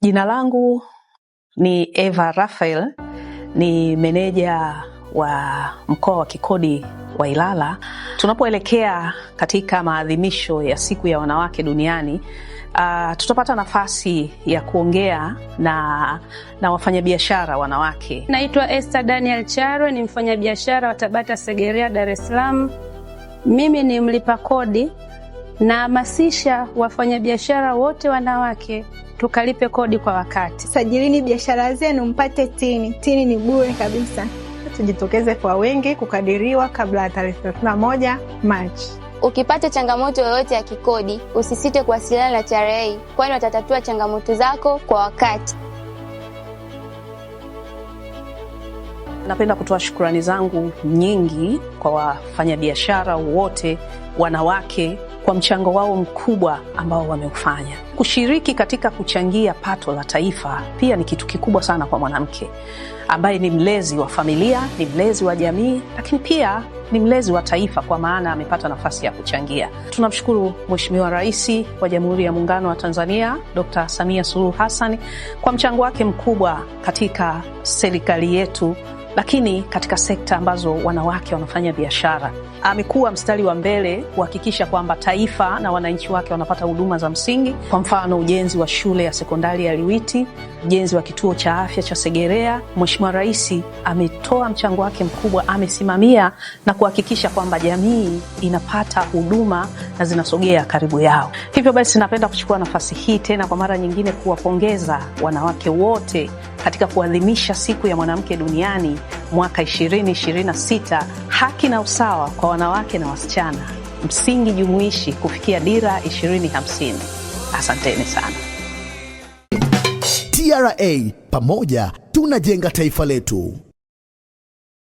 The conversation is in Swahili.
Jina langu ni Eva Raphael, ni meneja wa mkoa wa kikodi wa Ilala. Tunapoelekea katika maadhimisho ya siku ya wanawake duniani, tutapata nafasi ya kuongea na wafanyabiashara wanawake. Naitwa Esther Daniel Charwe, ni mfanyabiashara wa Tabata Segerea, Dar es Salaam. Mimi ni mlipa kodi na hamasisha wafanyabiashara wote wanawake tukalipe kodi kwa wakati. Sajilini biashara zenu mpate tini. Tini ni bure kabisa. Tujitokeze kwa wengi kukadiriwa kabla ya tarehe 31 Machi. Ukipata changamoto yoyote ya kikodi, usisite kuwasiliana na TRA, kwani watatatua changamoto zako kwa wakati. Napenda kutoa shukrani zangu nyingi kwa wafanyabiashara wote wanawake kwa mchango wao mkubwa ambao wameufanya. Kushiriki katika kuchangia pato la taifa pia ni kitu kikubwa sana kwa mwanamke ambaye ni mlezi wa familia, ni mlezi wa jamii, lakini pia ni mlezi wa taifa kwa maana amepata nafasi ya kuchangia. Tunamshukuru Mheshimiwa Rais wa Jamhuri ya Muungano wa Tanzania, Dr. Samia Suluhu Hassan kwa mchango wake mkubwa katika serikali yetu, lakini katika sekta ambazo wanawake wanafanya biashara. Amekuwa mstari wa mbele kuhakikisha kwamba taifa na wananchi wake wanapata huduma za msingi. Kwa mfano, ujenzi wa shule ya sekondari ya Liwiti, ujenzi wa kituo cha afya cha Segerea. Mheshimiwa Rais ametoa mchango wake mkubwa, amesimamia na kuhakikisha kwamba jamii inapata huduma na zinasogea karibu yao. Hivyo basi, napenda kuchukua nafasi hii tena kwa mara nyingine kuwapongeza wanawake wote katika kuadhimisha siku ya mwanamke duniani mwaka 2026, haki na usawa kwa wanawake na wasichana, msingi jumuishi kufikia dira 2050. Asanteni sana. TRA, pamoja tunajenga taifa letu.